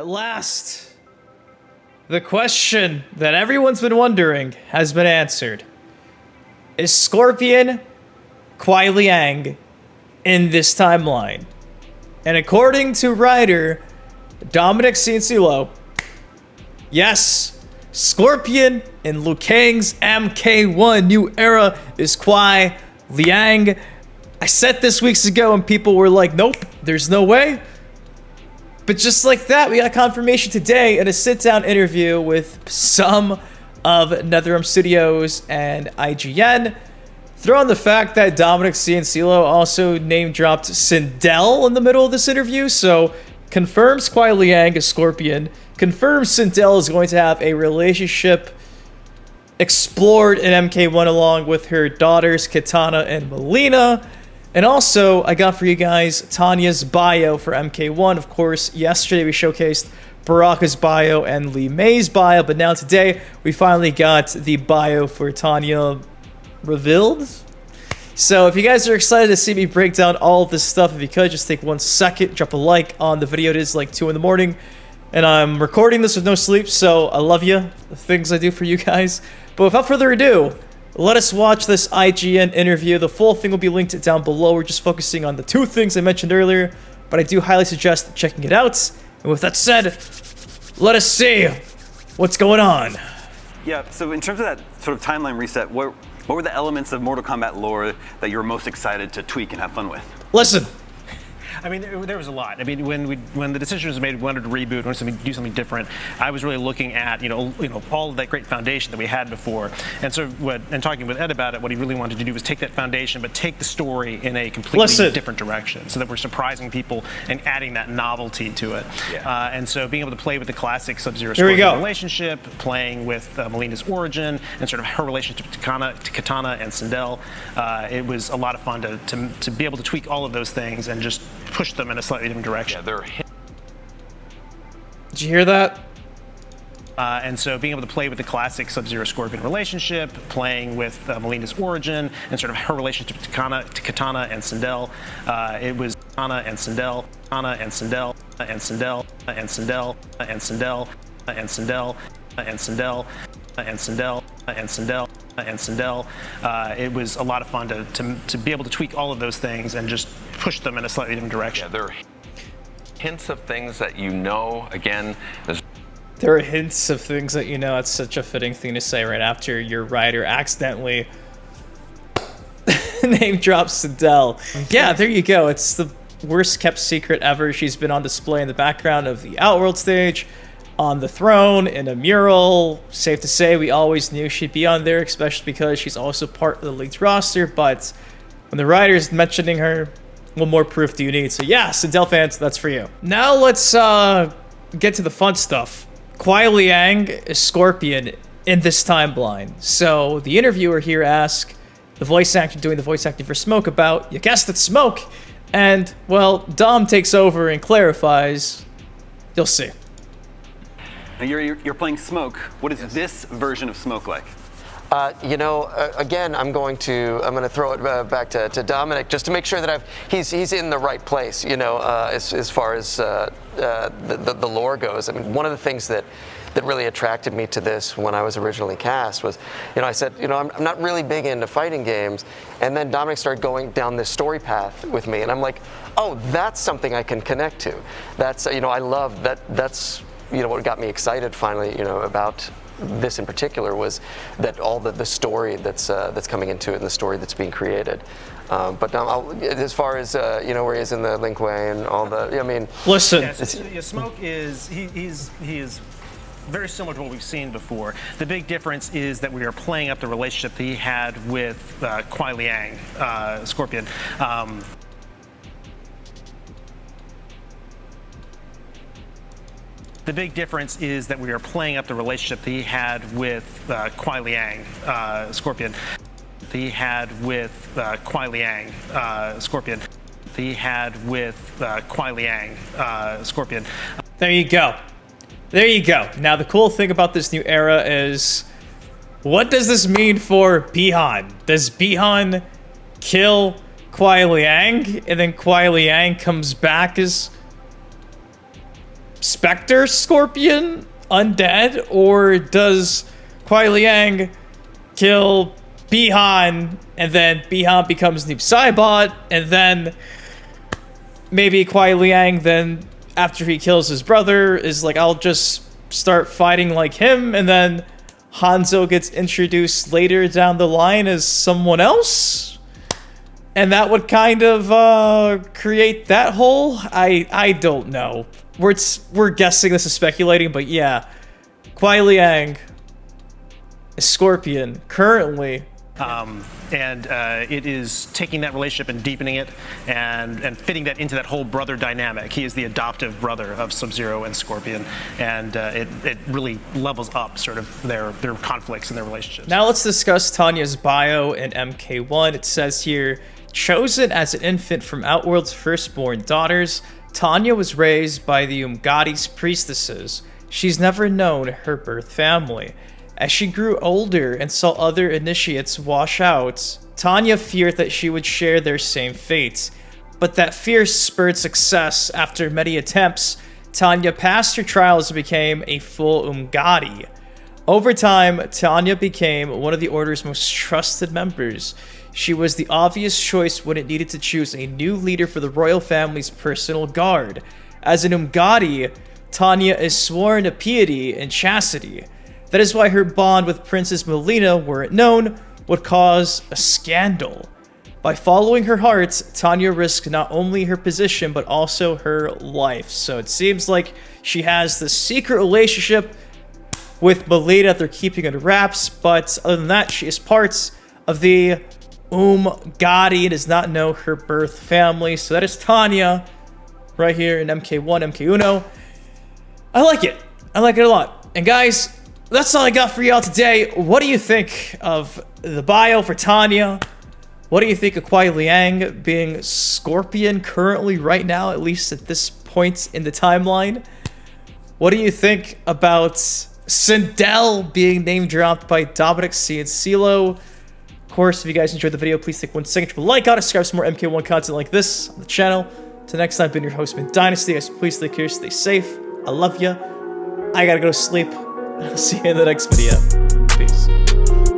At last, the question that everyone's been wondering has been answered. Is Scorpion Kuai Liang in this timeline? And according to writer Dominic Ciancillo, yes, Scorpion in Liu Kang's MK1 New Era is Kuai Liang. I said this weeks ago and people were like, nope, there's no way. But just like that, we got confirmation today in a sit-down interview with some of NetherRealm Studios and IGN. Throw in the fact that Dominic Ciancillo also name-dropped Sindel in the middle of this interview, so confirms Kuai Liang is Scorpion, confirms Sindel is going to have a relationship explored in MK1 along with her daughters Kitana and Melina. And also, I got for you guys Tanya's bio for MK1. Of course, yesterday we showcased Baraka's bio and Li Mei's bio, but now today we finally got the bio for Tanya revealed. So if you guys are excited to see me break down all of this stuff, if you could, just take 1 second, drop a like on the video. It is like 2 in the morning, and I'm recording this with no sleep, so I love you, the things I do for you guys. But without further ado, let us watch this IGN interview. The full thing will be linked down below. We're just focusing on the 2 things I mentioned earlier, but I do highly suggest checking it out. And with that said, let us see what's going on. Yeah, so in terms of that sort of timeline reset, what were the elements of Mortal Kombat lore that you were most excited to tweak and have fun with? Listen. I mean, there was a lot. I mean, when the decision was made, we wanted to reboot, wanted to do something different. I was really looking at, you know, all of that great foundation that we had before, and so and talking with Ed about it, what he really wanted to do was take that foundation, but take the story in a completely different direction, so that we're surprising people and adding that novelty to it. Yeah. And so being able to play with the classic Sub-Zero Scorpion relationship, playing with Melina's origin, and sort of her relationship to Kitana and Sindel, it was a lot of fun to be able to tweak all of those things and just push them in a slightly different direction. Yeah, did you hear that? And so being able to play with the classic Sub-Zero Scorpion relationship, playing with Melina's origin, and sort of her relationship to Kitana and Sindel, it was Kitana and Sindel, Kitana and Sindel, and Sindel, and Sindel, and Sindel, and Sindel, and Sindel, and Sindel, and Sindel, and Sindel. It was a lot of fun to be able to tweak all of those things and just push them in a slightly different direction. Yeah, there are hints of things that you know, again. There are hints of things that you know. It's such a fitting thing to say right after your writer accidentally name drops Sindel. Yeah, there you go. It's the worst kept secret ever. She's been on display in the background of the Outworld stage, on the throne, in a mural. Safe to say, we always knew she'd be on there, especially because she's also part of the leaked roster, but when the writer's mentioning her, what more proof do you need? So yeah, Sindel fans, that's for you. Now let's get to the fun stuff. Kuai Liang is Scorpion in this timeline. So the interviewer here asked the voice actor doing the voice acting for Smoke about, you guessed it, Smoke, and, well, Dom takes over and clarifies. You'll see. Now you're playing Smoke. What is this version of Smoke like? You know, again, I'm going to throw it back to Dominic just to make sure that he's in the right place. You know, as far as the lore goes. I mean, one of the things that really attracted me to this when I was originally cast was, you know, I said, you know, I'm not really big into fighting games, and then Dominic started going down this story path with me, and I'm like, oh, that's something I can connect to. That's, you know, I love that. That's, you know, what got me excited finally, you know, about this in particular was that all the story that's coming into it and the story that's being created. But as far as you know, where he is in the Linkway and all the, I mean, listen. Yeah, Smoke is he is very similar to what we've seen before. The big difference is that we are playing up the relationship that he had with Kuai Liang, Scorpion. The big difference is that we are playing up the relationship that he had with Kuai Liang, Scorpion. He had with Kuai Liang, Scorpion. He had with Kuai Liang, Scorpion. There you go. There you go. Now, the cool thing about this new era is, what does this mean for Bihan? Does Bihan kill Kuai Liang, and then Kuai Liang comes back as Spectre Scorpion undead, or does Kuai Liang kill Bihan, and then Bihan becomes Noob Saibot, and then maybe Kuai Liang then, after he kills his brother, is like, I'll just start fighting like him, and then Hanzo gets introduced later down the line as someone else? And that would kind of create that hole? I don't know. We're guessing, this is speculating, but yeah. Kuai Liang is Scorpion currently. And it is taking that relationship and deepening it and fitting that into that whole brother dynamic. He is the adoptive brother of Sub-Zero and Scorpion, and it really levels up sort of their conflicts and their relationships. Now let's discuss Tanya's bio in MK1. It says here, chosen as an infant from Outworld's firstborn daughters, Tanya was raised by the Umgadi's priestesses. She's never known her birth family. As she grew older and saw other initiates wash out, Tanya feared that she would share their same fate. But that fear spurred success. After many attempts, Tanya passed her trials and became a full Umgadi. Over time, Tanya became one of the Order's most trusted members. She was the obvious choice when it needed to choose a new leader for the royal family's personal guard. As an Umgadi, Tanya is sworn to piety and chastity. That is why her bond with Princess Melina, were it known, would cause a scandal. By following her heart, Tanya risked not only her position, but also her life. So it seems like she has this secret relationship with Melina that they're keeping under wraps, but other than that, she is part of the Umgadi and does not know her birth family. So that is Tanya, right here in MK1, MK1. I like it. I like it a lot. And guys, that's all I got for y'all today. What do you think of the bio for Tanya? What do you think of Kuai Liang being Scorpion currently, right now, at least at this point in the timeline? What do you think about Sindel being name dropped by Dominic C and CeeLo? Of course, if you guys enjoyed the video, please take 1 second to like, subscribe for some more MK1 content like this on the channel. Till next time, I've been your host, Min Dynasty. Guys, please stay care, stay safe. I love ya. I gotta go to sleep. I'll see you in the next video. Peace.